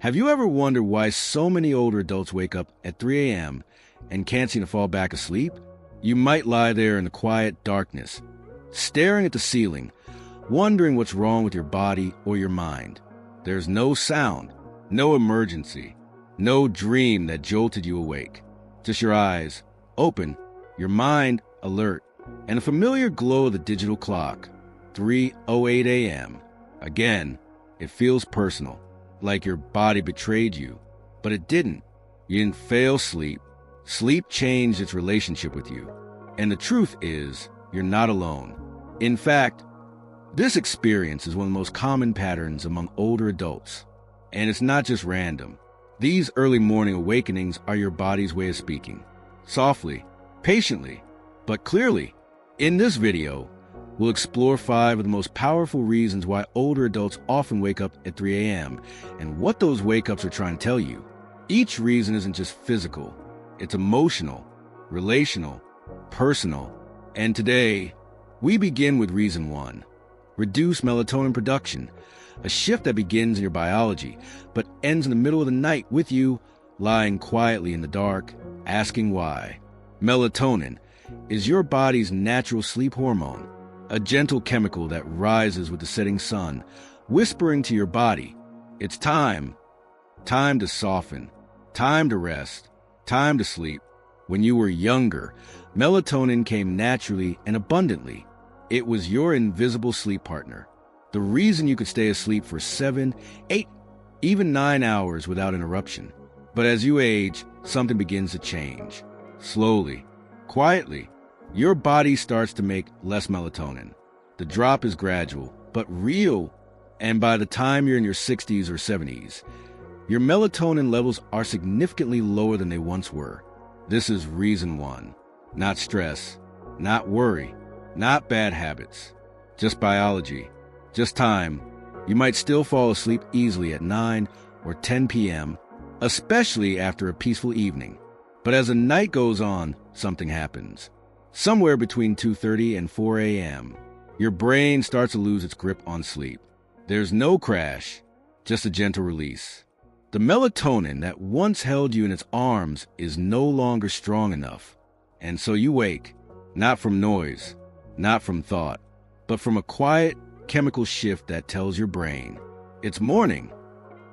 Have you ever wondered why so many older adults wake up at 3 a.m. and can't seem to fall back asleep? You might lie there in the quiet darkness, staring at the ceiling, wondering what's wrong with your body or your mind. There's no sound, no emergency, no dream that jolted you awake. Just your eyes open, your mind alert, and a familiar glow of the digital clock. 3:08 a.m. Again, it feels personal, like your body betrayed you. But it didn't. You didn't fail sleep. Sleep changed its relationship with you. And the truth is, you're not alone. In fact, this experience is one of the most common patterns among older adults. And it's not just random. These early morning awakenings are your body's way of speaking. Softly, patiently, but clearly. In this video, we'll explore 5 of the most powerful reasons why older adults often wake up at 3 a.m. and what those wake-ups are trying to tell you. Each reason isn't just physical. It's emotional, relational, personal. And today, we begin with reason 1. Reduce melatonin production, a shift that begins in your biology, but ends in the middle of the night with you lying quietly in the dark, asking why. Melatonin is your body's natural sleep hormone, a gentle chemical that rises with the setting sun, whispering to your body, it's time. Time to soften, time to rest, time to sleep. When you were younger, melatonin came naturally and abundantly. It was your invisible sleep partner, the reason you could stay asleep for 7, 8, even 9 hours without interruption. But as you age, something begins to change. Slowly, quietly, your body starts to make less melatonin. The drop is gradual, but real, and by the time you're in your 60s or 70s, your melatonin levels are significantly lower than they once were. This is reason 1. Not stress, not worry, not bad habits, just biology, just time. You might still fall asleep easily at 9 or 10 p.m., especially after a peaceful evening. But as the night goes on, something happens. Somewhere between 2:30 and 4 a.m., your brain starts to lose its grip on sleep. There's no crash, just a gentle release. The melatonin that once held you in its arms is no longer strong enough. And so you wake, not from noise, not from thought, but from a quiet chemical shift that tells your brain, it's morning,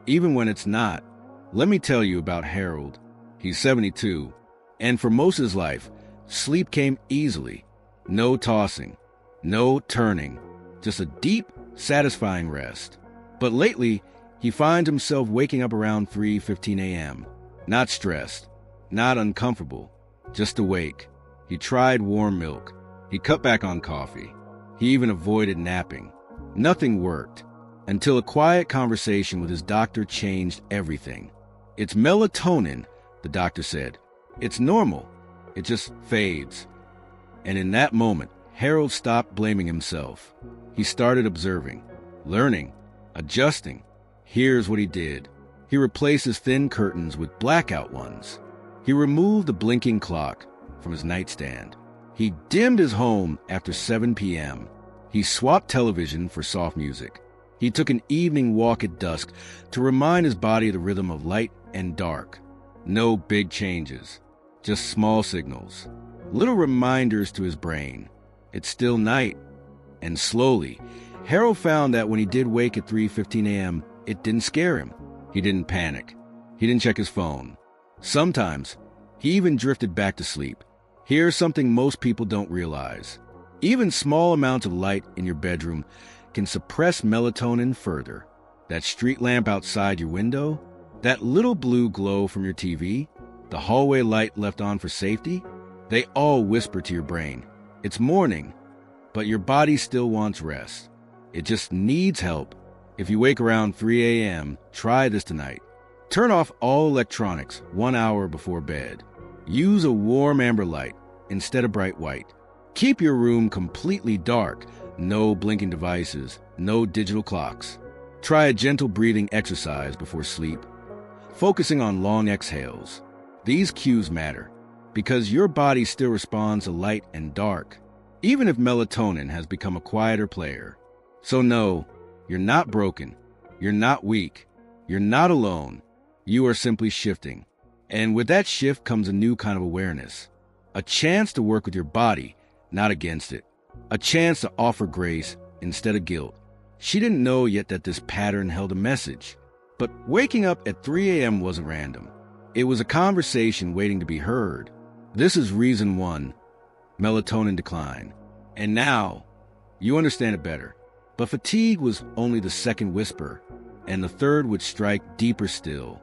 even when it's not. Let me tell you about Harold. He's 72, and for most of his life, sleep came easily. No tossing, no turning, just a deep, satisfying rest. But lately, he finds himself waking up around 3:15 a.m., not stressed, not uncomfortable, just awake. He tried warm milk. He cut back on coffee. He even avoided napping. Nothing worked until a quiet conversation with his doctor changed everything. It's melatonin, the doctor said. It's normal. It just fades. And in that moment, Harold stopped blaming himself. He started observing, learning, adjusting. Here's what he did. He replaced his thin curtains with blackout ones. He removed the blinking clock from his nightstand. He dimmed his home after 7 p.m. He swapped television for soft music. He took an evening walk at dusk to remind his body of the rhythm of light and dark. No big changes, just small signals, little reminders to his brain. It's still night. And slowly, Harold found that when he did wake at 3:15 a.m., it didn't scare him. He didn't panic. He didn't check his phone. Sometimes, he even drifted back to sleep. Here's something most people don't realize. Even small amounts of light in your bedroom can suppress melatonin further. That street lamp outside your window, that little blue glow from your TV, the hallway light left on for safety, they all whisper to your brain, it's morning, but your body still wants rest. It just needs help. If you wake around 3 a.m., try this tonight. Turn off all electronics 1 hour before bed. Use a warm amber light instead of bright white. Keep your room completely dark. No blinking devices, no digital clocks. Try a gentle breathing exercise before sleep, focusing on long exhales. These cues matter because your body still responds to light and dark, even if melatonin has become a quieter player. So no, you're not broken. You're not weak. You're not alone. You are simply shifting. And with that shift comes a new kind of awareness. A chance to work with your body, not against it. A chance to offer grace instead of guilt. She didn't know yet that this pattern held a message. But waking up at 3 a.m. wasn't random. It was a conversation waiting to be heard. This is reason 1, melatonin decline. And now, you understand it better. But fatigue was only the second whisper, and the third would strike deeper still.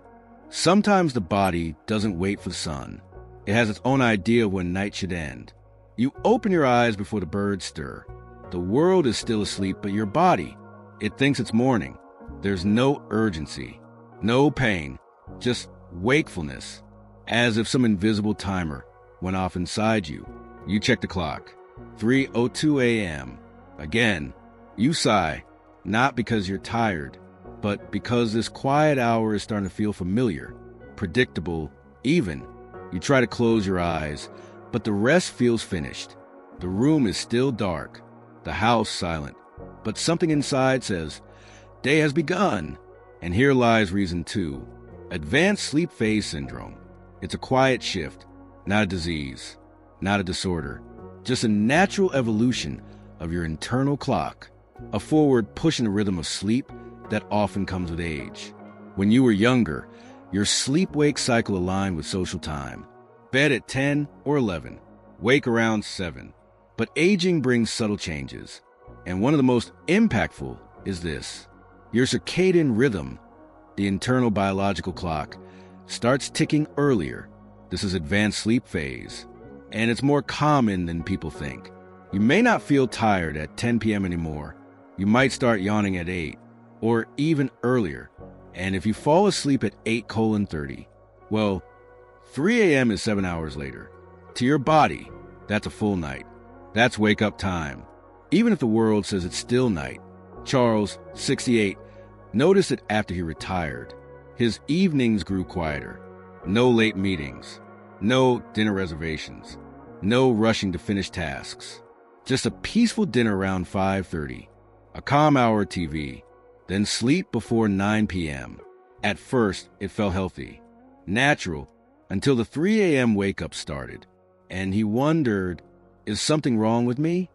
Sometimes the body doesn't wait for the sun. It has its own idea of when night should end. You open your eyes before the birds stir. The world is still asleep, but your body, it thinks it's morning. There's no urgency, no pain, just wakefulness, as if some invisible timer went off inside you. You check the clock. 3:02 a.m. Again, you sigh, not because you're tired, but because this quiet hour is starting to feel familiar, predictable, even. You try to close your eyes, but the rest feels finished. The room is still dark, the house silent, but something inside says, day has begun. And here lies reason 2, advanced sleep phase syndrome. It's a quiet shift, not a disease, not a disorder, just a natural evolution of your internal clock, a forward push in the rhythm of sleep that often comes with age. When you were younger, your sleep-wake cycle aligned with social time. Bed at 10 or 11, wake around 7. But aging brings subtle changes, and one of the most impactful is this. Your circadian rhythm, the internal biological clock, starts ticking earlier. This is advanced sleep phase, and it's more common than people think. You may not feel tired at 10 p.m. anymore. You might start yawning at 8, or even earlier. And if you fall asleep at 8:30, well, 3 a.m. is 7 hours later. To your body, that's a full night. That's wake-up time. Even if the world says it's still night. Charles, 68, noticed it after he retired. His evenings grew quieter. No late meetings. No dinner reservations. No rushing to finish tasks. Just a peaceful dinner around 5:30. A calm hour of TV. Then sleep before 9 p.m. At first, it felt healthy, natural, until the 3 a.m. wake-up started. And he wondered, is something wrong with me?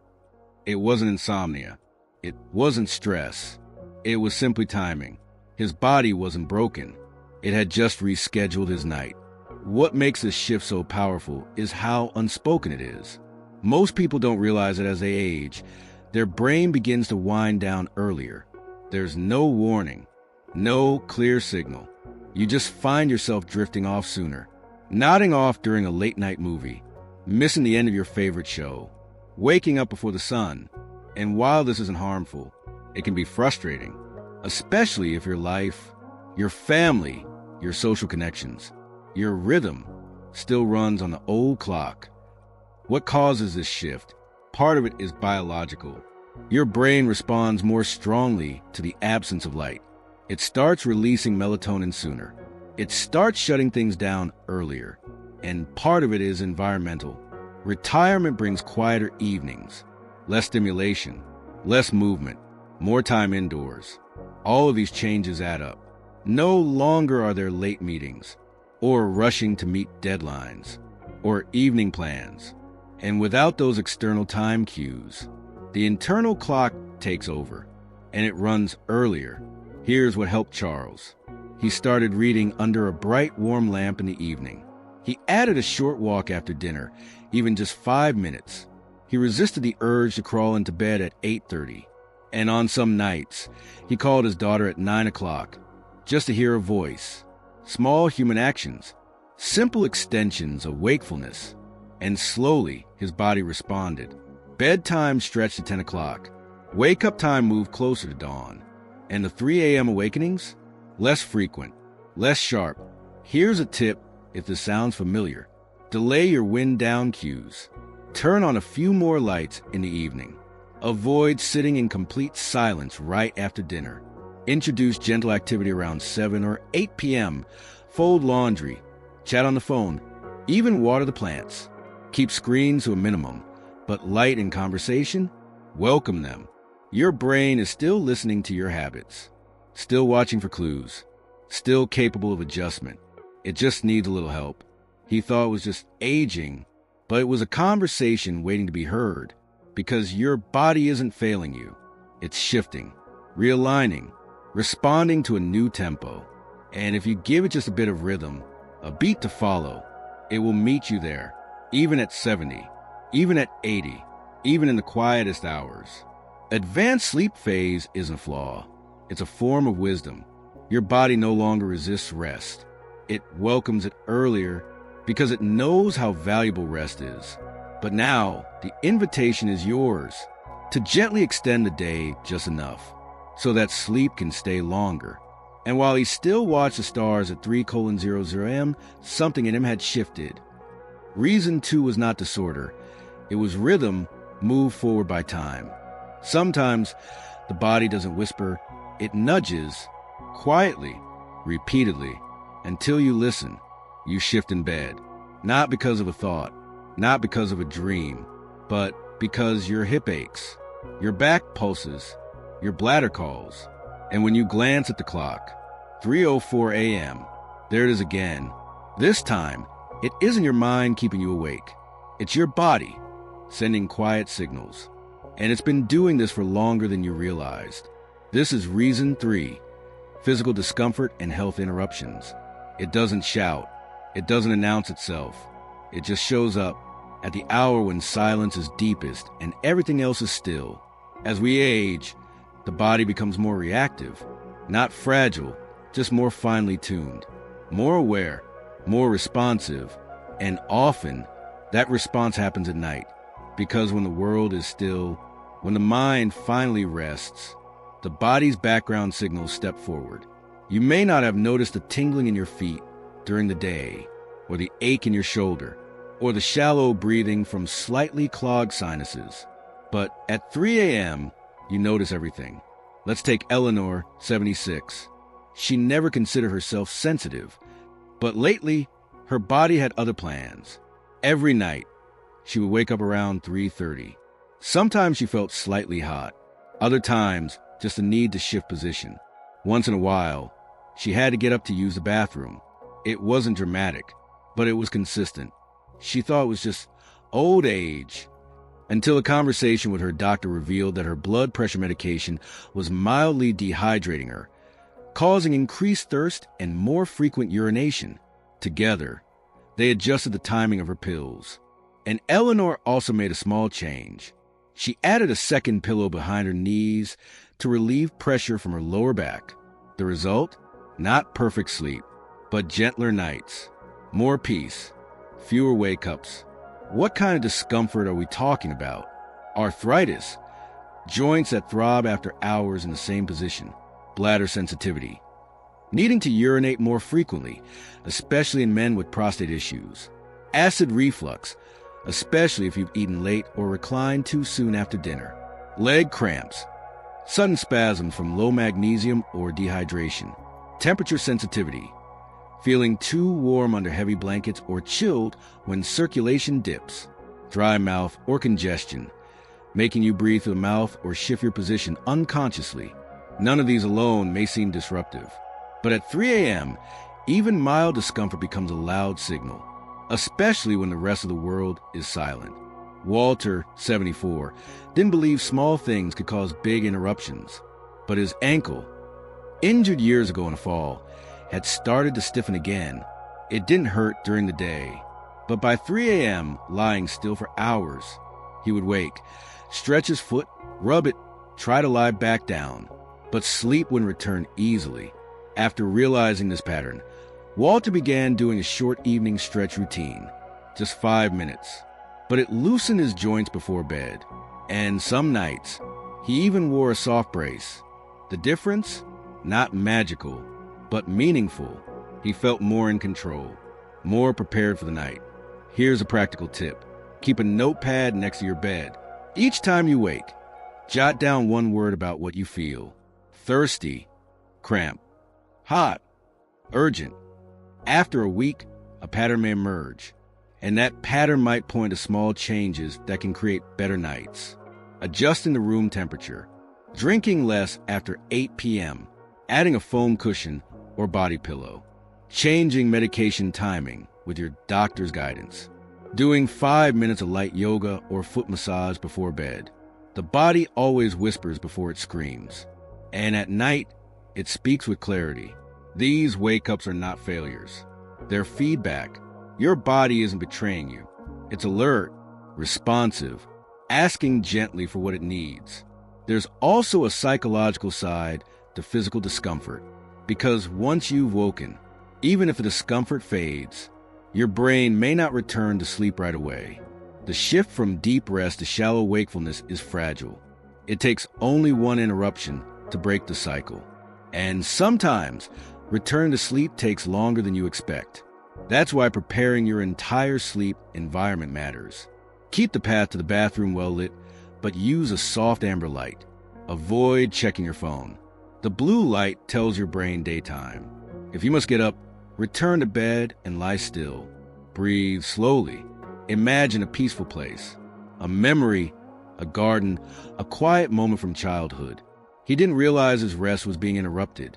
It wasn't insomnia. It wasn't stress. It was simply timing. His body wasn't broken. It had just rescheduled his night. What makes this shift so powerful is how unspoken it is. Most people don't realize that as they age, their brain begins to wind down earlier. There's no warning, no clear signal. You just find yourself drifting off sooner, nodding off during a late-night movie, missing the end of your favorite show, waking up before the sun. And while this isn't harmful, it can be frustrating, especially if your life, your family, your social connections, your rhythm still runs on the old clock. What causes this shift? Part of it is biological. Your brain responds more strongly to the absence of light. It starts releasing melatonin sooner. It starts shutting things down earlier. And part of it is environmental. Retirement brings quieter evenings, less stimulation, less movement, more time indoors. All of these changes add up. No longer are there late meetings, or rushing to meet deadlines, or evening plans. And without those external time cues, the internal clock takes over, and it runs earlier. Here's what helped Charles. He started reading under a bright, warm lamp in the evening. He added a short walk after dinner, even just 5 minutes. He resisted the urge to crawl into bed at 8:30. And on some nights, he called his daughter at 9 o'clock, just to hear her voice. Small human actions, simple extensions of wakefulness. And slowly, his body responded. Bedtime stretched to 10 o'clock. Wake-up time moved closer to dawn. And the 3 a.m. awakenings? Less frequent, less sharp. Here's a tip if this sounds familiar. Delay your wind-down cues. Turn on a few more lights in the evening. Avoid sitting in complete silence right after dinner. Introduce gentle activity around 7 or 8 p.m. Fold laundry, chat on the phone, even water the plants. Keep screens to a minimum, but light and conversation, welcome them. Your brain is still listening to your habits, still watching for clues, still capable of adjustment. It just needs a little help. He thought it was just aging, but it was a conversation waiting to be heard, because your body isn't failing you. It's shifting, realigning, responding to a new tempo. And if you give it just a bit of rhythm, a beat to follow, it will meet you there, even at 70, even at 80, even in the quietest hours. Advanced sleep phase isn't a flaw. It's a form of wisdom. Your body no longer resists rest. It welcomes it earlier because it knows how valuable rest is. But now, the invitation is yours to gently extend the day just enough so that sleep can stay longer. And while he still watched the stars at 3:00 a.m., something in him had shifted. Reason 2 was not disorder. It was rhythm moved forward by time. Sometimes the body doesn't whisper, it nudges, quietly, repeatedly, until you listen. You shift in bed, not because of a thought, not because of a dream, but because your hip aches, your back pulses, your bladder calls. And when you glance at the clock, 3:04 a.m., there it is again. This time, it isn't your mind keeping you awake. It's your body sending quiet signals. And it's been doing this for longer than you realized. This is reason 3, physical discomfort and health interruptions. It doesn't shout. It doesn't announce itself. It just shows up at the hour when silence is deepest and everything else is still. As we age, the body becomes more reactive, not fragile, just more finely tuned, more aware, more responsive, and often that response happens at night, because when the world is still, when the mind finally rests, the body's background signals step forward. You may not have noticed the tingling in your feet during the day, or the ache in your shoulder, or the shallow breathing from slightly clogged sinuses, but at 3 a.m., you notice everything. Let's take Eleanor, 76. She never considered herself sensitive, but lately, her body had other plans. Every night, she would wake up around 3:30. Sometimes she felt slightly hot. Other times, just a need to shift position. Once in a while, she had to get up to use the bathroom. It wasn't dramatic, but it was consistent. She thought it was just old age, until a conversation with her doctor revealed that her blood pressure medication was mildly dehydrating her, causing increased thirst and more frequent urination. Together, they adjusted the timing of her pills. And Eleanor also made a small change. She added a second pillow behind her knees to relieve pressure from her lower back. The result? Not perfect sleep, but gentler nights, more peace, fewer wake-ups. What kind of discomfort are we talking about? Arthritis, joints that throb after hours in the same position, bladder sensitivity, needing to urinate more frequently, especially in men with prostate issues, acid reflux, especially if you've eaten late or reclined too soon after dinner, leg cramps, sudden spasms from low magnesium or dehydration, temperature sensitivity, feeling too warm under heavy blankets or chilled when circulation dips, dry mouth or congestion, making you breathe through the mouth or shift your position unconsciously. None of these alone may seem disruptive, but at 3 a.m., even mild discomfort becomes a loud signal, especially when the rest of the world is silent. Walter, 74, didn't believe small things could cause big interruptions, but his ankle, injured years ago in a fall, had started to stiffen again. It didn't hurt during the day, but by 3 a.m., lying still for hours, he would wake, stretch his foot, rub it, try to lie back down, but sleep wouldn't return easily. After realizing this pattern, Walter began doing a short evening stretch routine, just 5 minutes, but it loosened his joints before bed, and some nights, he even wore a soft brace. The difference? Not magical, but meaningful. He felt more in control, more prepared for the night. Here's a practical tip. Keep a notepad next to your bed. Each time you wake, jot down one word about what you feel. Thirsty, cramp, hot, urgent. After a week, a pattern may emerge, and that pattern might point to small changes that can create better nights. Adjusting the room temperature, drinking less after 8 p.m., adding a foam cushion, or body pillow, changing medication timing with your doctor's guidance, doing 5 minutes of light yoga or foot massage before bed. The body always whispers before it screams, and at night, it speaks with clarity. These wake-ups are not failures. They're feedback. Your body isn't betraying you. It's alert, responsive, asking gently for what it needs. There's also a psychological side to physical discomfort, because once you've woken, even if the discomfort fades, your brain may not return to sleep right away. The shift from deep rest to shallow wakefulness is fragile. It takes only one interruption to break the cycle. And sometimes, return to sleep takes longer than you expect. That's why preparing your entire sleep environment matters. Keep the path to the bathroom well lit, but use a soft amber light. Avoid checking your phone. The blue light tells your brain daytime. If you must get up, return to bed and lie still. Breathe slowly. Imagine a peaceful place, a memory, a garden, a quiet moment from childhood. He didn't realize his rest was being interrupted,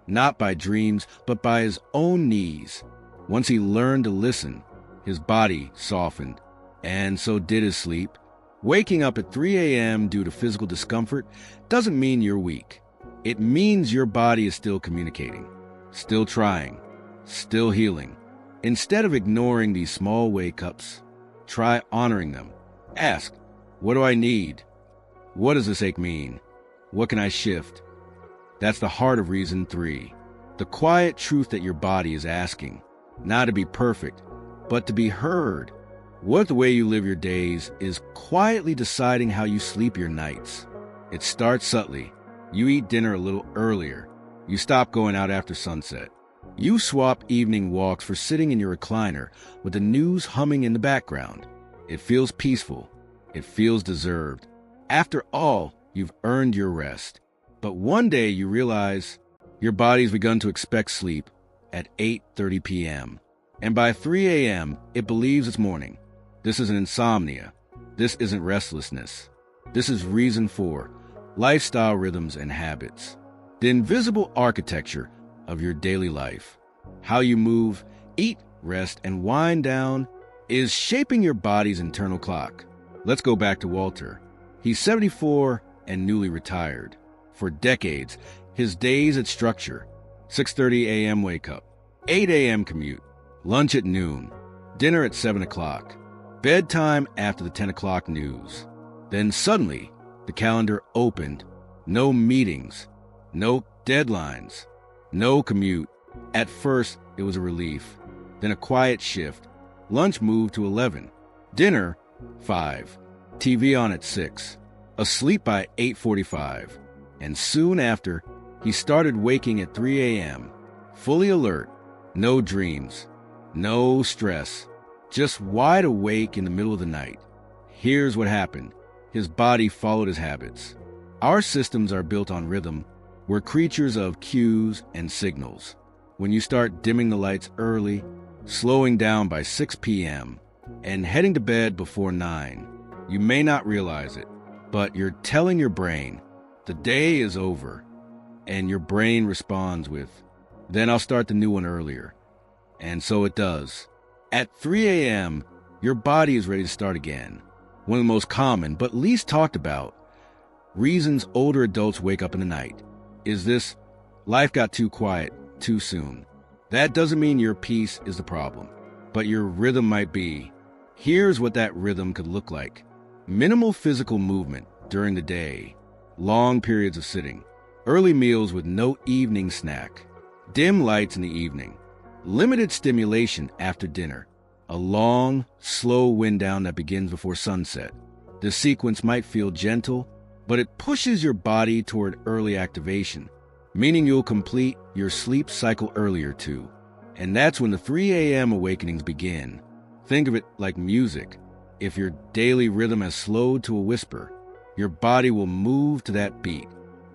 not by dreams, but by his own knees. Once he learned to listen, his body softened, and so did his sleep. Waking up at 3 a.m. due to physical discomfort doesn't mean you're weak. It means your body is still communicating, still trying, still healing. Instead of ignoring these small wake-ups, try honoring them. Ask, what do I need? What does this ache mean? What can I shift? That's the heart of reason 3. The quiet truth that your body is asking, not to be perfect, but to be heard. What the way you live your days is quietly deciding how you sleep your nights. It starts subtly. You eat dinner a little earlier. You stop going out after sunset. You swap evening walks for sitting in your recliner with the news humming in the background. It feels peaceful. It feels deserved. After all, you've earned your rest. But one day you realize your body's begun to expect sleep at 8:30 p.m. And by 3 a.m., it believes it's morning. This isn't insomnia. This isn't restlessness. This is reason 4, lifestyle rhythms and habits. The invisible architecture of your daily life. How you move, eat, rest, and wind down is shaping your body's internal clock. Let's go back to Walter. He's 74 and newly retired. For decades, his days had structure. 6:30 a.m. wake up, 8 a.m. commute, lunch at noon, dinner at 7 o'clock, bedtime after the 10 o'clock news. Then suddenly, the calendar opened. No meetings, no deadlines, no commute. At first, it was a relief. Then a quiet shift. Lunch moved to 11. Dinner, 5. TV on at 6. Asleep by 8:45. And soon after, he started waking at 3 a.m. Fully alert. No dreams. No stress. Just wide awake in the middle of the night. Here's what happened. His body followed his habits. Our systems are built on rhythm. We're creatures of cues and signals. When you start dimming the lights early, slowing down by 6 p.m., and heading to bed before 9, you may not realize it, but you're telling your brain, the day is over. And your brain responds with, then I'll start the new one earlier. And so it does. At 3 a.m., your body is ready to start again. One of the most common, but least talked about, reasons older adults wake up in the night is this: life got too quiet too soon. That doesn't mean your peace is the problem, but your rhythm might be. Here's what that rhythm could look like. Minimal physical movement during the day, long periods of sitting, early meals with no evening snack, dim lights in the evening, limited stimulation after dinner, a long, slow wind down that begins before sunset. This sequence might feel gentle, but it pushes your body toward early activation, meaning you'll complete your sleep cycle earlier too. And that's when the 3 a.m. awakenings begin. Think of it like music. If your daily rhythm has slowed to a whisper, your body will move to that beat,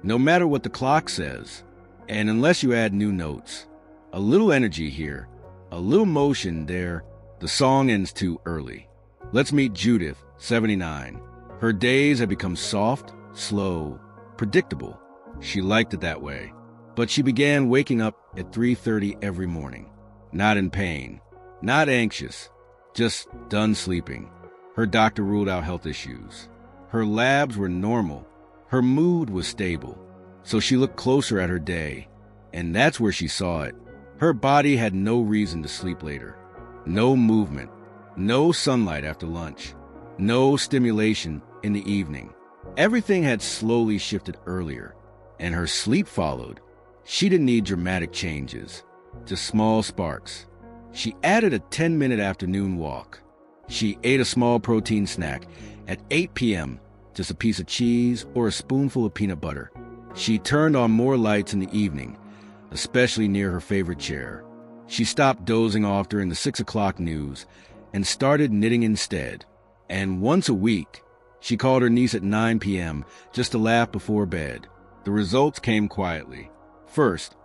no matter what the clock says. And unless you add new notes, a little energy here, a little motion there, the song ends too early. Let's meet Judith, 79. Her days have become soft, slow, predictable. She liked it that way. But she began waking up at 3:30 every morning. Not in pain, not anxious, just done sleeping. Her doctor ruled out health issues. Her labs were normal. Her mood was stable. So she looked closer at her day, and that's where she saw it. Her body had no reason to sleep later. No movement, no sunlight after lunch, no stimulation in the evening. Everything had slowly shifted earlier, and her sleep followed. She didn't need dramatic changes, just small sparks. She added a 10-minute afternoon walk. She ate a small protein snack at 8 p.m., just a piece of cheese or a spoonful of peanut butter. She turned on more lights in the evening, especially near her favorite chair. She stopped dozing off during the 6 o'clock news and started knitting instead. And once a week, she called her niece at 9 p.m. just to laugh before bed. The results came quietly. First,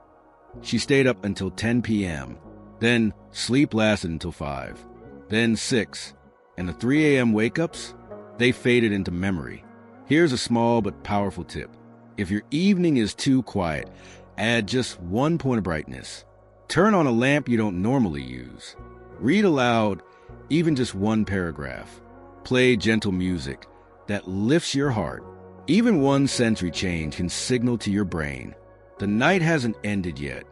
she stayed up until 10 p.m. Then sleep lasted until 5. Then 6. And the 3 a.m. wake-ups, they faded into memory. Here's a small but powerful tip. If your evening is too quiet, add just 1 point of brightness. Turn on a lamp you don't normally use. Read aloud even just 1 paragraph. Play gentle music that lifts your heart. Even 1 sensory change can signal to your brain, the night hasn't ended yet.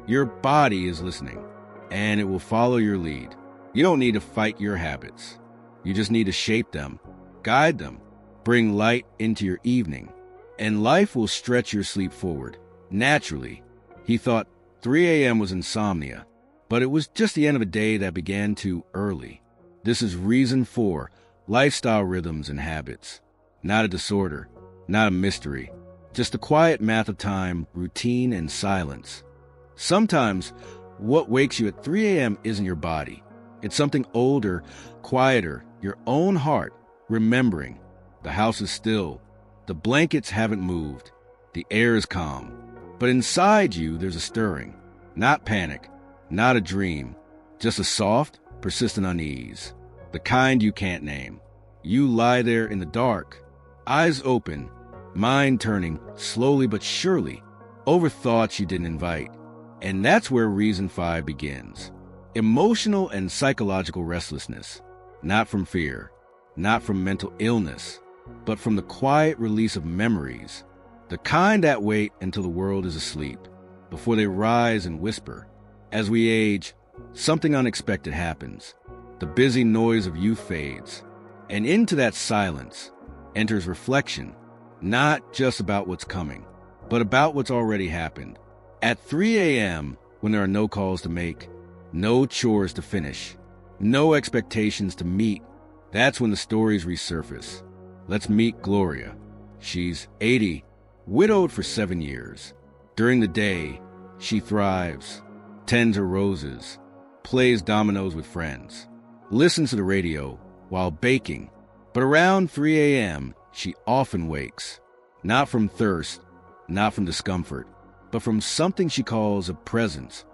Your body is listening, and it will follow your lead. You don't need to fight your habits. You just need to shape them, guide them, bring light into your evening, and life will stretch your sleep forward, naturally. He thought 3 a.m. was insomnia, but it was just the end of a day that began too early. This is reason 4, lifestyle rhythms and habits. Not a disorder, not a mystery, just the quiet math of time, routine, and silence. Sometimes, what wakes you at 3 a.m. isn't your body. It's something older, quieter, your own heart, remembering. The house is still. The blankets haven't moved. The air is calm. But inside you, there's a stirring. Not panic, not a dream, just a soft, persistent unease. The kind you can't name. You lie there in the dark, eyes open, mind turning slowly but surely over thoughts you didn't invite. And that's where reason 5 begins. Emotional and psychological restlessness, not from fear, not from mental illness, but from the quiet release of memories, the kind that wait until the world is asleep, before they rise and whisper. As we age, something unexpected happens. The busy noise of youth fades, and into that silence enters reflection, not just about what's coming, but about what's already happened. At 3 a.m., when there are no calls to make, no chores to finish, no expectations to meet, that's when the stories resurface. Let's meet Gloria. She's 80, widowed for 7 years. During the day, she thrives, tends her roses, plays dominoes with friends, listens to the radio while baking. But around 3 a.m., she often wakes, not from thirst, not from discomfort, but from something she calls a presence.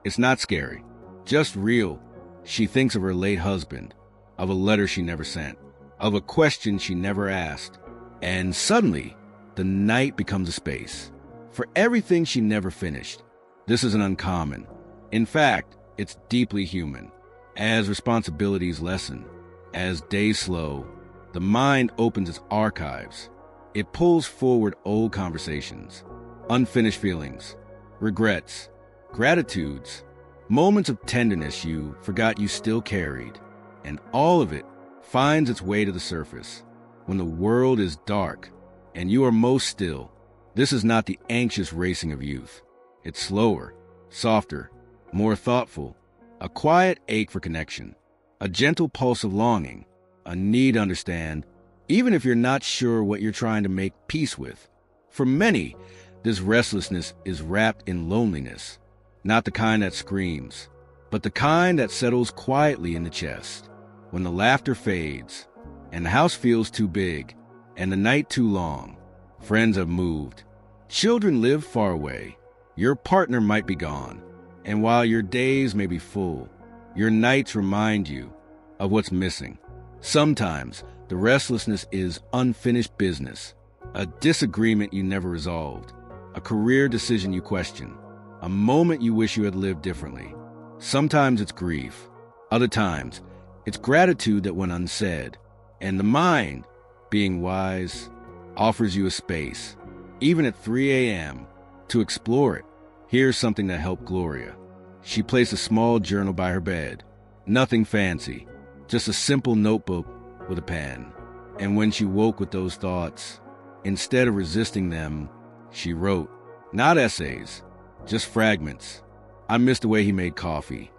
It's not scary, just real. She thinks of her late husband, of a letter she never sent, of a question she never asked, and suddenly, the night becomes a space for everything she never finished. This isn't uncommon. In fact, it's deeply human. As responsibilities lessen, as days slow, the mind opens its archives. It pulls forward old conversations, unfinished feelings, regrets, gratitudes, moments of tenderness you forgot you still carried, and all of it finds its way to the surface. When the world is dark and you are most still, this is not the anxious racing of youth. It's slower, softer, more thoughtful, a quiet ache for connection, a gentle pulse of longing, a need to understand, even if you're not sure what you're trying to make peace with. For many, this restlessness is wrapped in loneliness, not the kind that screams, but the kind that settles quietly in the chest. When the laughter fades, and the house feels too big, and the night too long, friends have moved, children live far away, your partner might be gone, and while your days may be full, your nights remind you of what's missing. Sometimes the restlessness is unfinished business, a disagreement you never resolved, a career decision you question, a moment you wish you had lived differently. Sometimes it's grief. Other times, it's gratitude that went unsaid. And the mind, being wise, offers you a space, even at 3 a.m., to explore it. Here's something that helped Gloria. She placed a small journal by her bed. Nothing fancy, just a simple notebook with a pen. And when she woke with those thoughts, instead of resisting them, she wrote. Not essays, just fragments. I missed the way he made coffee.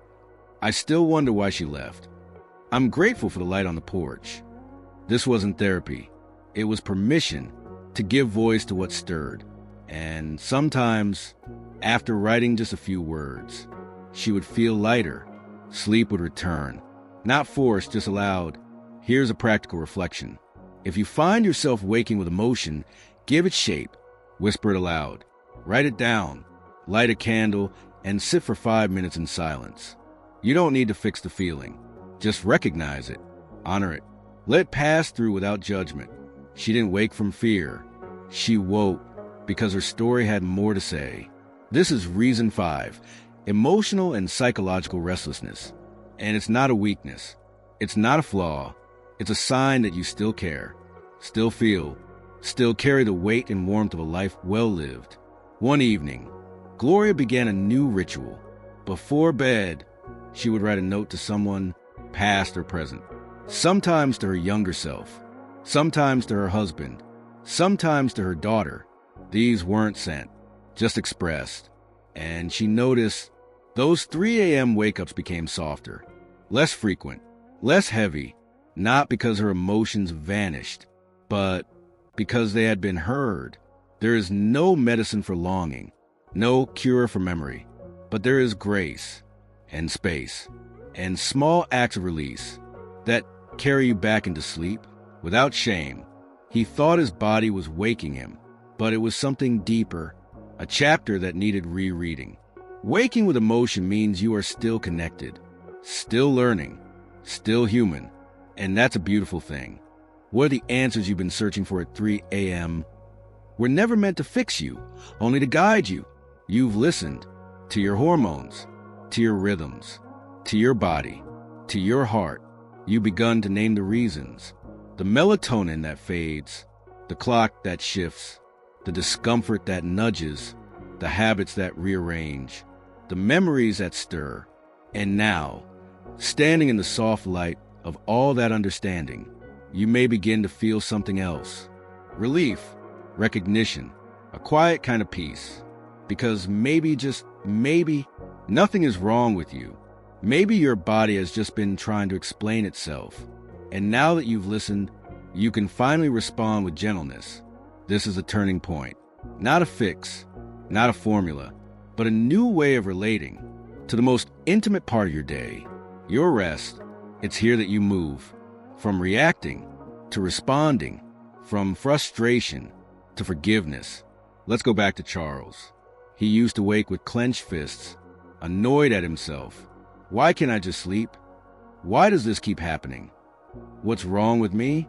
I still wonder why she left. I'm grateful for the light on the porch. This wasn't therapy. It was permission to give voice to what stirred. And sometimes, after writing just a few words, she would feel lighter. Sleep would return. Not forced, just allowed. Here's a practical reflection. If you find yourself waking with emotion, give it shape. Whisper it aloud. Write it down. Light a candle and sit for 5 minutes in silence. You don't need to fix the feeling. Just recognize it. Honor it. Let it pass through without judgment. She didn't wake from fear. She woke because her story had more to say. This is reason 5. Emotional and psychological restlessness. And it's not a weakness. It's not a flaw. It's a sign that you still care, still feel, still carry the weight and warmth of a life well lived. One evening, Gloria began a new ritual. Before bed, she would write a note to someone, past or present. Sometimes to her younger self, sometimes to her husband, sometimes to her daughter. These weren't sent, just expressed. And she noticed those 3 a.m. wake-ups became softer, less frequent, less heavy, not because her emotions vanished, but because they had been heard. There is no medicine for longing, no cure for memory, but there is grace and space and small acts of release that carry you back into sleep without shame. He thought his body was waking him, but it was something deeper, a chapter that needed rereading. Waking with emotion means you are still connected, still learning, still human, and that's a beautiful thing. What are the answers you've been searching for at 3 a.m.? We're never meant to fix you, only to guide you. You've listened to your hormones, to your rhythms, to your body, to your heart. You've begun to name the reasons. The melatonin that fades, the clock that shifts, the discomfort that nudges, the habits that rearrange, the memories that stir. And now, standing in the soft light of all that understanding, you may begin to feel something else. Relief, recognition, a quiet kind of peace. Because maybe, just maybe, nothing is wrong with you. Maybe your body has just been trying to explain itself. And now that you've listened, you can finally respond with gentleness. This is a turning point. Not a fix, not a formula, but a new way of relating to the most intimate part of your day, your rest. It's here that you move from reacting to responding, from frustration to forgiveness. Let's go back to Charles. He used to wake with clenched fists, annoyed at himself. Why can't I just sleep? Why does this keep happening? What's wrong with me?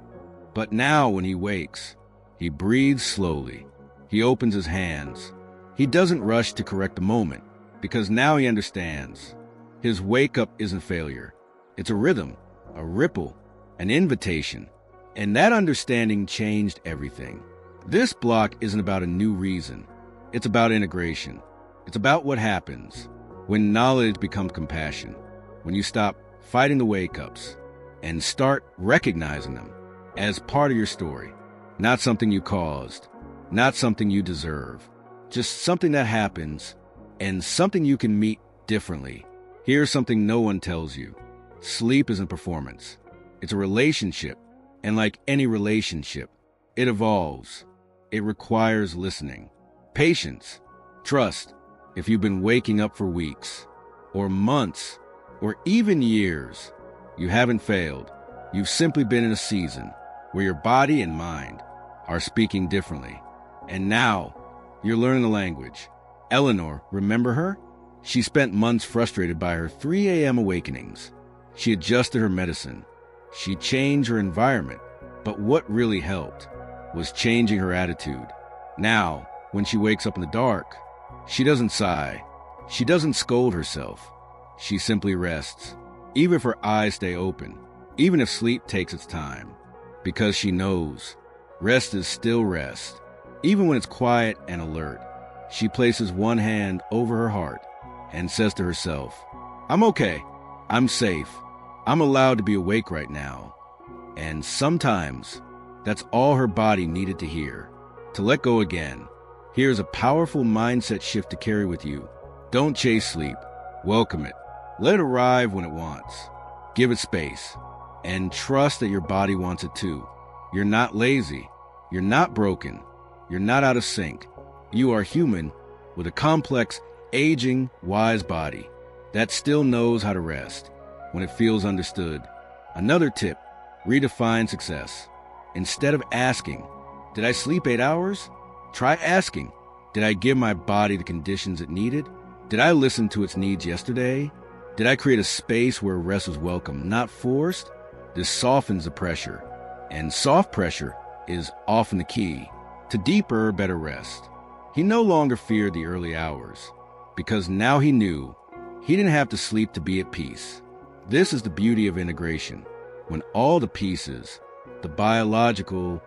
But now when he wakes, he breathes slowly. He opens his hands. He doesn't rush to correct the moment, because now he understands. His wake-up isn't failure. It's a rhythm, a ripple, an invitation. And that understanding changed everything. This block isn't about a new reason. It's about integration. It's about what happens when knowledge becomes compassion, when you stop fighting the wake-ups and start recognizing them as part of your story, not something you caused, not something you deserve, just something that happens and something you can meet differently. Here's something no one tells you. Sleep isn't performance. It's a relationship. And like any relationship, it evolves. It requires listening, patience, trust. If you've been waking up for weeks or months or even years, you haven't failed. You've simply been in a season where your body and mind are speaking differently. And now you're learning the language. Eleanor, remember her? She spent months frustrated by her 3 a.m. awakenings. She adjusted her medicine. She changed her environment. But what really helped was changing her attitude. Now, When she wakes up in the dark, she doesn't sigh. She doesn't scold herself. She simply rests, even if her eyes stay open, even if sleep takes its time, because she knows rest is still rest, even when it's quiet and alert. She places one hand over her heart and says to herself, "I'm okay. I'm safe. I'm allowed to be awake right now." And sometimes that's all her body needed to hear, to let go again. Here's a powerful mindset shift to carry with you. Don't chase sleep. Welcome it. Let it arrive when it wants. Give it space. And trust that your body wants it too. You're not lazy. You're not broken. You're not out of sync. You are human with a complex, aging, wise body that still knows how to rest when it feels understood. Another tip: redefine success. Instead of asking, "Did I sleep 8 hours?" Try asking, "Did I give my body the conditions it needed? Did I listen to its needs yesterday? Did I create a space where rest was welcome, not forced?" This softens the pressure, and soft pressure is often the key to deeper, better rest. He no longer feared the early hours, because now he knew he didn't have to sleep to be at peace. This is the beauty of integration, when all the pieces, the biological,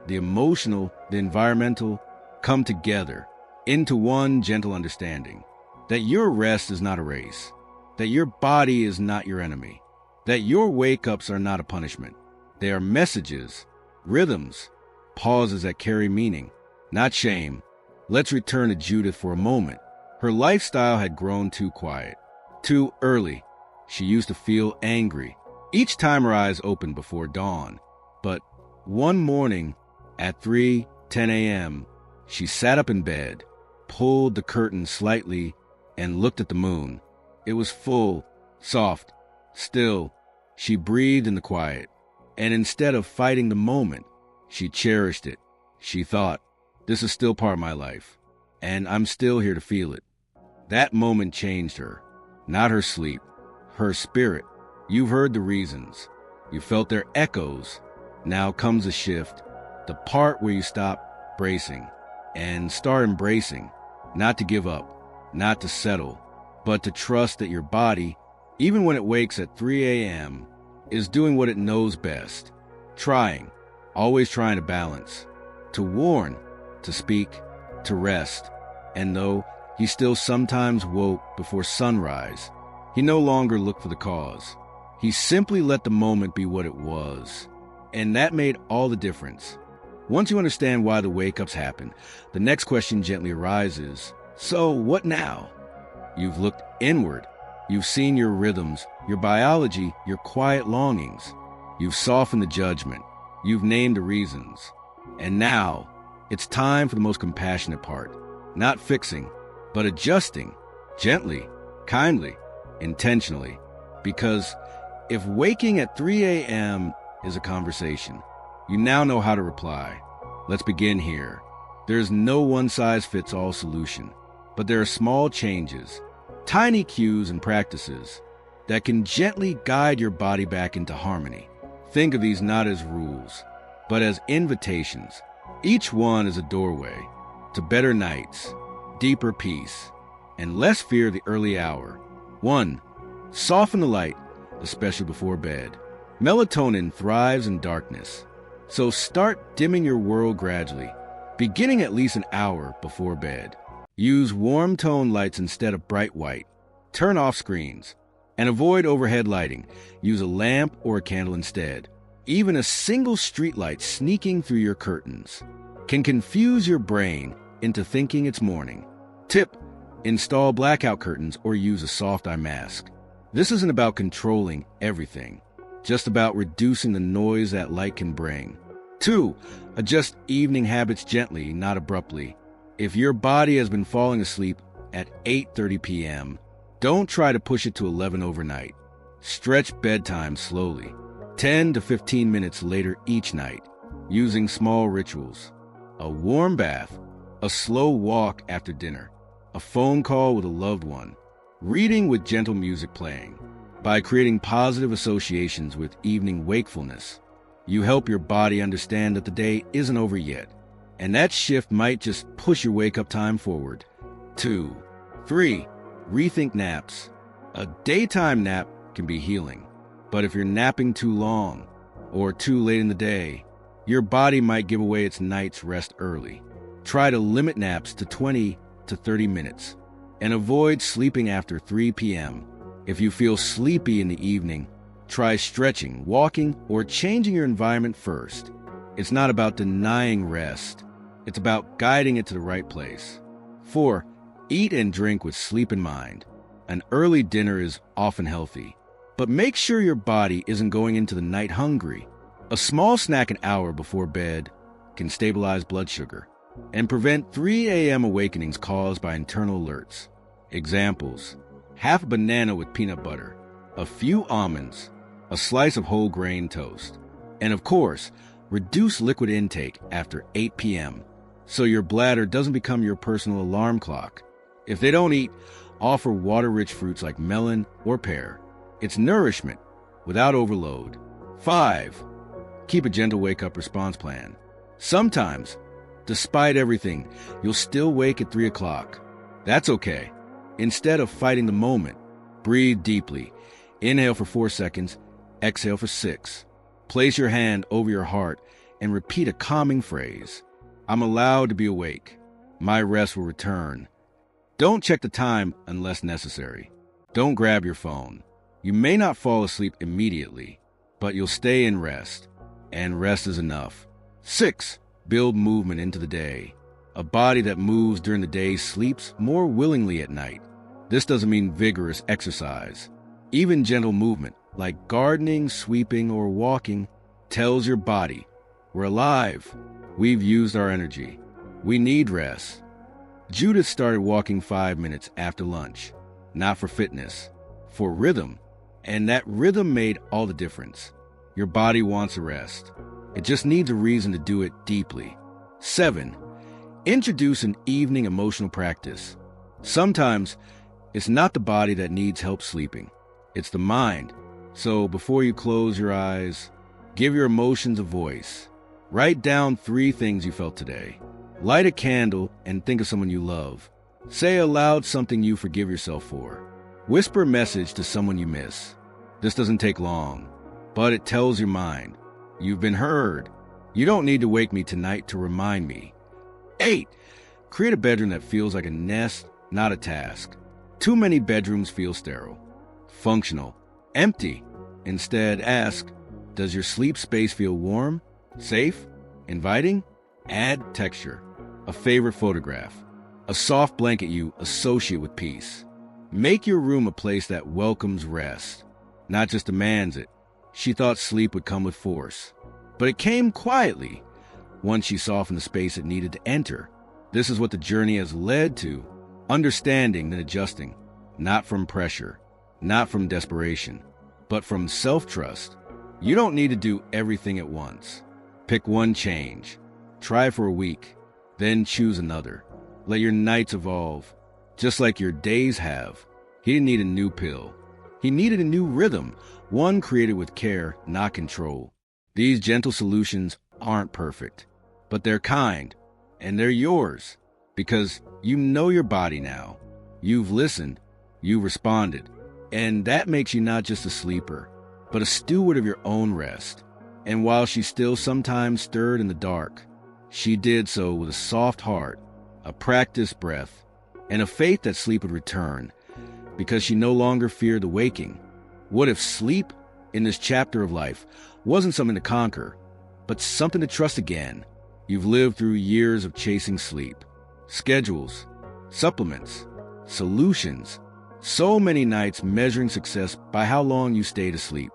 the emotional, the environmental, come together into one gentle understanding that your rest is not a race, that your body is not your enemy, that your wake-ups are not a punishment. They are messages, rhythms, pauses that carry meaning, not shame. Let's return to Judith for a moment. Her lifestyle had grown too quiet, too early. She used to feel angry each time her eyes opened before dawn. But one morning at 3:10 a.m., she sat up in bed, pulled the curtain slightly, and looked at the moon. It was full, soft, still. She breathed in the quiet, and instead of fighting the moment, she cherished it. She thought, "This is still part of my life, and I'm still here to feel it." That moment changed her, not her sleep, her spirit. You've heard the reasons. You felt their echoes. Now comes a shift, the part where you stop bracing and start embracing, not to give up, not to settle, but to trust that your body, even when it wakes at 3 a.m., is doing what it knows best, trying, always trying to balance, to warn, to speak, to rest. And though he still sometimes woke before sunrise, he no longer looked for the cause. He simply let the moment be what it was. And that made all the difference. Once you understand why the wake-ups happen, the next question gently arises: so what now? You've looked inward. You've seen your rhythms, your biology, your quiet longings. You've softened the judgment. You've named the reasons. And now, it's time for the most compassionate part. Not fixing, but adjusting, gently, kindly, intentionally. Because if waking at 3 a.m. is a conversation, you now know how to reply. Let's begin here. There's no one-size-fits-all solution, but there are small changes, tiny cues and practices that can gently guide your body back into harmony. Think of these not as rules, but as invitations. Each one is a doorway to better nights, deeper peace, and less fear the early hour. 1. Soften the light, especially before bed. Melatonin thrives in darkness, so start dimming your world gradually, beginning at least an hour before bed. Use warm tone lights instead of bright white. Turn off screens, and avoid overhead lighting. Use a lamp or a candle instead. Even a single streetlight sneaking through your curtains can confuse your brain into thinking it's morning. Tip: install blackout curtains or use a soft eye mask. This isn't about controlling everything, just about reducing the noise that light can bring. 2. Adjust evening habits gently, not abruptly. If your body has been falling asleep at 8:30 p.m., don't try to push it to 11 overnight. Stretch bedtime slowly, 10 to 15 minutes later each night, using small rituals. A warm bath, a slow walk after dinner, a phone call with a loved one, reading with gentle music playing. By creating positive associations with evening wakefulness, you help your body understand that the day isn't over yet, and that shift might just push your wake-up time forward. 2. 3. Rethink naps. A daytime nap can be healing, but if you're napping too long or too late in the day, your body might give away its night's rest early. Try to limit naps to 20 to 30 minutes and avoid sleeping after 3 p.m. If you feel sleepy in the evening, try stretching, walking, or changing your environment first. It's not about denying rest. It's about guiding it to the right place. 4. Eat and drink with sleep in mind. An early dinner is often healthy, but make sure your body isn't going into the night hungry. A small snack an hour before bed can stabilize blood sugar and prevent 3 a.m. awakenings caused by internal alerts. Examples: half a banana with peanut butter, a few almonds, a slice of whole grain toast, and of course, reduce liquid intake after 8 p.m. so your bladder doesn't become your personal alarm clock. If they don't eat, offer water-rich fruits like melon or pear. It's nourishment without overload. 5. Keep a gentle wake-up response plan. Sometimes, despite everything, you'll still wake at 3 o'clock. That's okay. Instead of fighting the moment, breathe deeply. Inhale for 4 seconds, exhale for 6. Place your hand over your heart and repeat a calming phrase. I'm allowed to be awake. My rest will return. Don't check the time unless necessary. Don't grab your phone. You may not fall asleep immediately, but you'll stay in rest, and rest is enough. 6. Build movement into the day. A body that moves during the day sleeps more willingly at night. This doesn't mean vigorous exercise. Even gentle movement, like gardening, sweeping, or walking, tells your body, we're alive. We've used our energy. We need rest. Judith started walking 5 minutes after lunch, not for fitness, for rhythm. And that rhythm made all the difference. Your body wants a rest. It just needs a reason to do it deeply. 7. Introduce an evening emotional practice. Sometimes, it's not the body that needs help sleeping. It's the mind. So before you close your eyes, give your emotions a voice. Write down 3 things you felt today. Light a candle and think of someone you love. Say aloud something you forgive yourself for. Whisper a message to someone you miss. This doesn't take long, but it tells your mind, you've been heard. You don't need to wake me tonight to remind me. 8. Create a bedroom that feels like a nest, not a task. Too many bedrooms feel sterile, functional, empty. Instead, ask, does your sleep space feel warm, safe, inviting? Add texture, a favorite photograph, a soft blanket you associate with peace. Make your room a place that welcomes rest, not just demands it. She thought sleep would come with force, but it came quietly once she softened the space it needed to enter. This is what the journey has led to, understanding then adjusting, not from pressure, not from desperation, but from self-trust. You don't need to do everything at once. Pick one change. Try for a week, then choose another. Let your nights evolve, just like your days have. He didn't need a new pill. He needed a new rhythm, one created with care, not control. These gentle solutions aren't perfect, but they're kind, and they're yours, because you know your body now. You've listened, you've responded, and that makes you not just a sleeper, but a steward of your own rest. And while she still sometimes stirred in the dark, she did so with a soft heart, a practiced breath, and a faith that sleep would return, because she no longer feared the waking. What if sleep, in this chapter of life, wasn't something to conquer, but something to trust again? You've lived through years of chasing sleep, schedules, supplements, solutions, so many nights measuring success by how long you stayed asleep,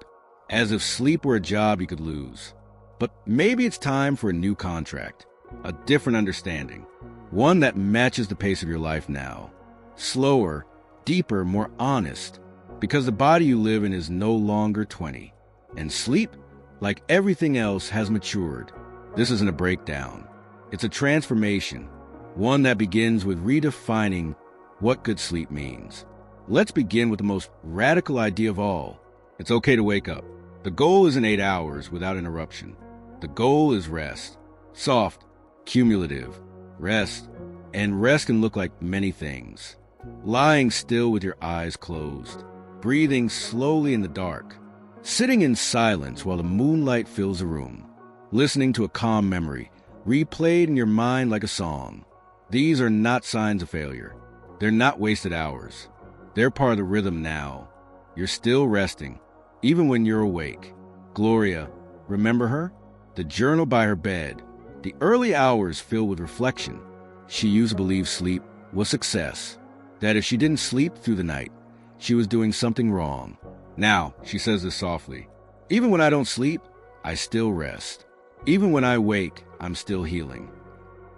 as if sleep were a job you could lose. But maybe it's time for a new contract, a different understanding, one that matches the pace of your life now. Slower, deeper, more honest, because the body you live in is no longer 20. And sleep, like everything else, has matured. This isn't a breakdown. It's a transformation, one that begins with redefining what good sleep means. Let's begin with the most radical idea of all. It's okay to wake up. The goal isn't 8 hours without interruption. The goal is rest. Soft, cumulative, rest, and rest can look like many things. Lying still with your eyes closed, breathing slowly in the dark, sitting in silence while the moonlight fills the room, listening to a calm memory, replayed in your mind like a song. These are not signs of failure. They're not wasted hours. They're part of the rhythm now. You're still resting, even when you're awake. Gloria, remember her? The journal by her bed, the early hours filled with reflection. She used to believe sleep was success, that if she didn't sleep through the night, she was doing something wrong. Now, she says this softly, even when I don't sleep, I still rest. Even when I wake, I'm still healing.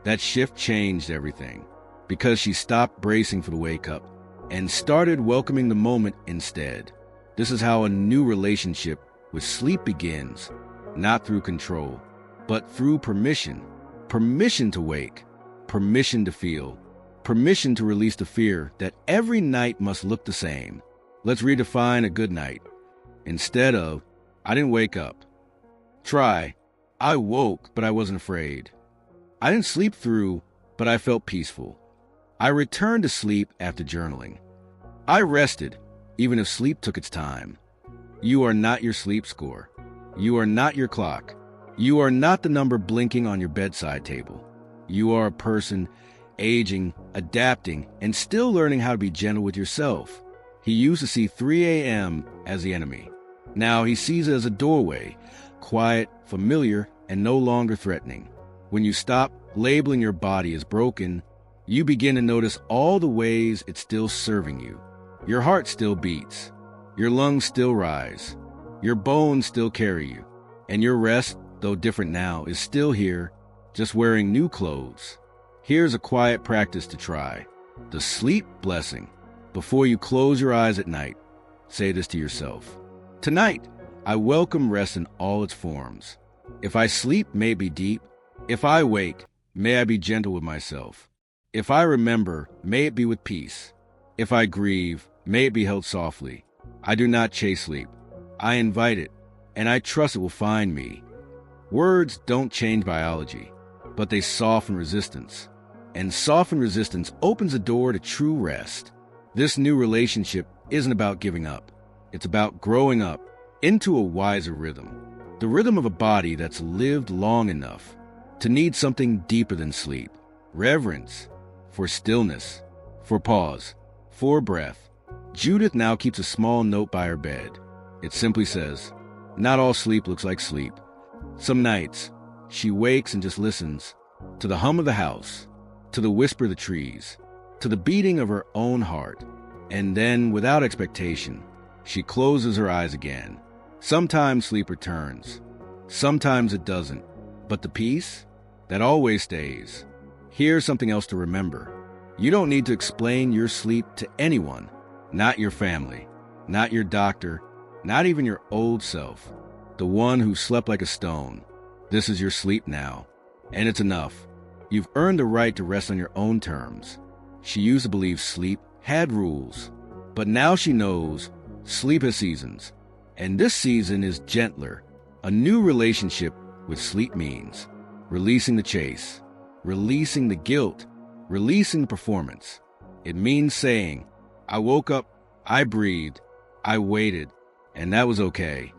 That shift changed everything, because she stopped bracing for the wake up and started welcoming the moment instead. This is how a new relationship with sleep begins, not through control, but through permission. Permission to wake, permission to feel, permission to release the fear that every night must look the same. Let's redefine a good night. Instead of, I didn't wake up. Try, I woke, but I wasn't afraid. I didn't sleep through, but I felt peaceful. I returned to sleep after journaling. I rested, even if sleep took its time. You are not your sleep score. You are not your clock. You are not the number blinking on your bedside table. You are a person aging, adapting, and still learning how to be gentle with yourself. He used to see 3 a.m. as the enemy. Now he sees it as a doorway, quiet, familiar, and no longer threatening. When you stop labeling your body as broken, you begin to notice all the ways it's still serving you. Your heart still beats. Your lungs still rise. Your bones still carry you. And your rest, though different now, is still here, just wearing new clothes. Here's a quiet practice to try. The sleep blessing. Before you close your eyes at night, say this to yourself. Tonight, I welcome rest in all its forms. If I sleep, may it be deep. If I wake, may I be gentle with myself. If I remember, may it be with peace. If I grieve, may it be held softly. I do not chase sleep. I invite it, and I trust it will find me. Words don't change biology, but they soften resistance. And softened resistance opens the door to true rest. This new relationship isn't about giving up. It's about growing up into a wiser rhythm. The rhythm of a body that's lived long enough to need something deeper than sleep. Reverence for stillness, for pause, for breath. Judith now keeps a small note by her bed. It simply says, not all sleep looks like sleep. Some nights, she wakes and just listens to the hum of the house, to the whisper of the trees, to the beating of her own heart. And then, without expectation, she closes her eyes again. Sometimes sleep returns. Sometimes it doesn't. But the peace, that always stays. Here's something else to remember. You don't need to explain your sleep to anyone. Not your family, not your doctor, not even your old self. The one who slept like a stone. This is your sleep now. And it's enough. You've earned the right to rest on your own terms. She used to believe sleep had rules. But now she knows sleep has seasons. And this season is gentler. A new relationship with sleep means releasing the chase, releasing the guilt, releasing the performance. It means saying, I woke up, I breathed, I waited, and that was okay.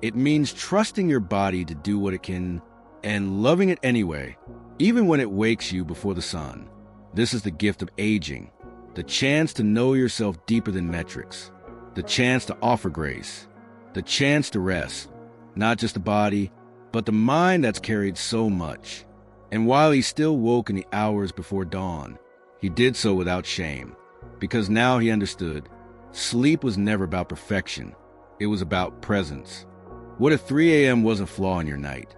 It means trusting your body to do what it can and loving it anyway, even when it wakes you before the sun. This is the gift of aging, the chance to know yourself deeper than metrics, the chance to offer grace, the chance to rest, not just the body, but the mind that's carried so much. And while he still woke in the hours before dawn, he did so without shame, because now he understood sleep was never about perfection. It was about presence. What if 3 a.m. wasn't a flaw in your night,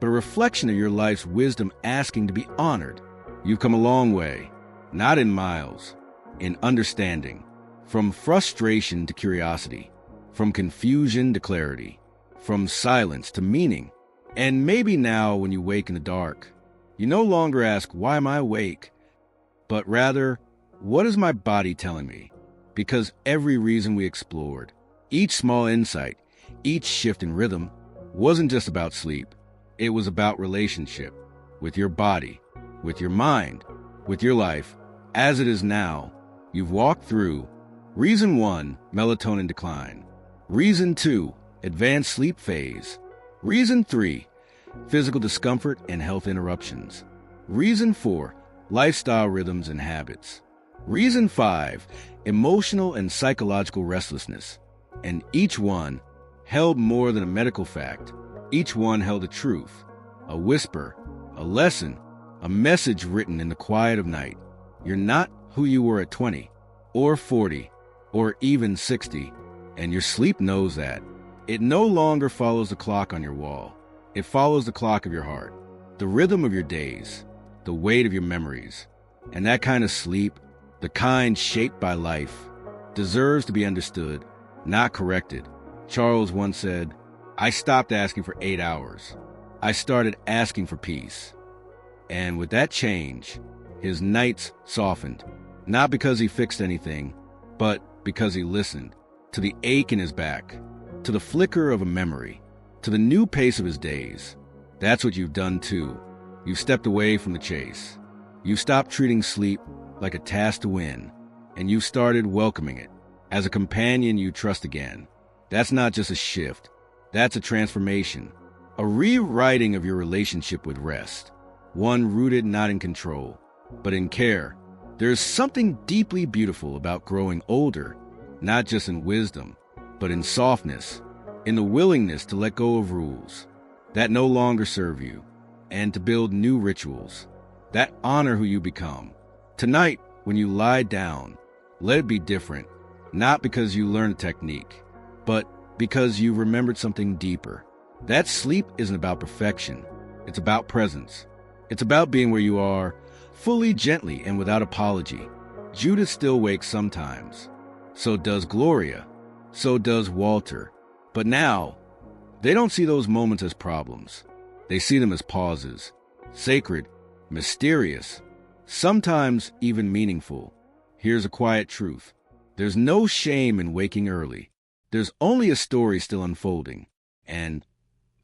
but a reflection of your life's wisdom asking to be honored? You've come a long way, not in miles, in understanding, from frustration to curiosity, from confusion to clarity, from silence to meaning. And maybe now when you wake in the dark, you no longer ask, why am I awake? But rather, what is my body telling me? Because every reason we explored, each small insight, each shift in rhythm, wasn't just about sleep. It was about relationship. with your body, with your mind, with your life, as it is now. You've walked through Reason 1, melatonin decline. Reason 2, advanced sleep phase. Reason 3, physical discomfort and health interruptions. Reason 4, lifestyle rhythms and habits. Reason 5, emotional and psychological restlessness. And each one held more than a medical fact. Each one held a truth, a whisper, a lesson, a message written in the quiet of night. You're not who you were at 20, or 40, or even 60, and your sleep knows that. It no longer follows the clock on your wall. It follows the clock of your heart, the rhythm of your days, the weight of your memories. And that kind of sleep, the kind shaped by life, deserves to be understood, not corrected. Charles once said, "I stopped asking for 8 hours. I started asking for peace." And with that change, his nights softened, not because he fixed anything, but because he listened to the ache in his back, to the flicker of a memory, to the new pace of his days. That's what you've done too. You've stepped away from the chase. You've stopped treating sleep like a task to win, and you've started welcoming it as a companion you trust again. That's not just a shift. That's a transformation, a rewriting of your relationship with rest, one rooted not in control, but in care. There's something deeply beautiful about growing older, not just in wisdom, but in softness, in the willingness to let go of rules that no longer serve you, and to build new rituals that honor who you become. Tonight, when you lie down, let it be different, not because you learned a technique, but because you remembered something deeper. That sleep isn't about perfection. It's about presence. It's about being where you are, fully, gently, and without apology. Judith still wakes sometimes. So does Gloria. So does Walter. But now, they don't see those moments as problems. They see them as pauses. Sacred, mysterious, sometimes even meaningful. Here's a quiet truth. There's no shame in waking early. There's only a story still unfolding. And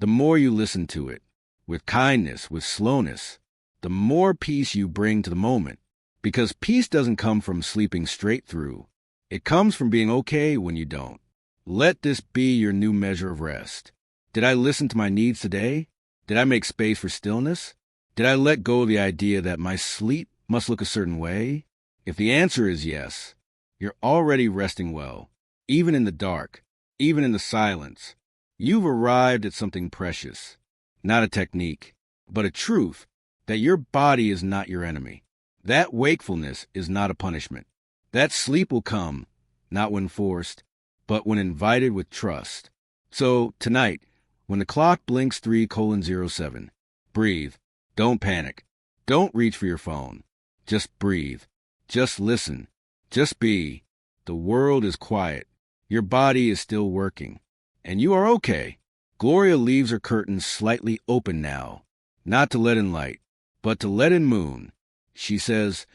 the more you listen to it, with kindness, with slowness, the more peace you bring to the moment. Because peace doesn't come from sleeping straight through. It comes from being okay when you don't. Let this be your new measure of rest. Did I listen to my needs today? Did I make space for stillness? Did I let go of the idea that my sleep must look a certain way? If the answer is yes, you're already resting well, even in the dark, even in the silence. You've arrived at something precious, not a technique, but a truth that your body is not your enemy. That wakefulness is not a punishment. That sleep will come, not when forced, but when invited with trust. So tonight, when the clock blinks 3:07, breathe. Don't panic. Don't reach for your phone. Just breathe. Just listen. Just be. The world is quiet. Your body is still working. And you are okay. Gloria leaves her curtains slightly open now, not to let in light, but to let in moon. She says,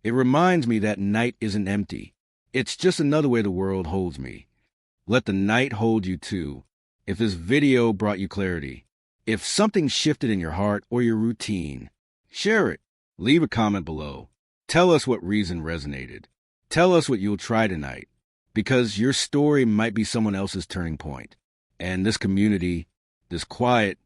"It reminds me that night isn't empty. It's just another way the world holds me." Let the night hold you too. If this video brought you clarity, if something shifted in your heart or your routine, share it. Leave a comment below. Tell us what reason resonated. Tell us what you'll try tonight, because your story might be someone else's turning point. And this community, this quiet,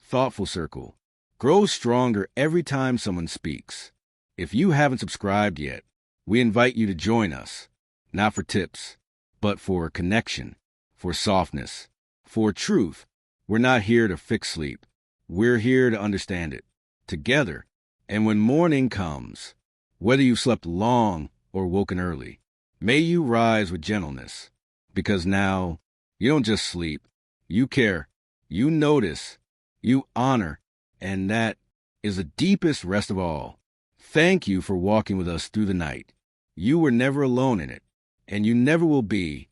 thoughtful circle, grows stronger every time someone speaks. If you haven't subscribed yet, we invite you to join us, not for tips, but for connection, for softness, for truth. We're not here to fix sleep. We're here to understand it, together. And when morning comes, whether you slept long or woken early, may you rise with gentleness, because now you don't just sleep, you care, you notice, you honor, and that is the deepest rest of all. Thank you for walking with us through the night. You were never alone in it, and you never will be.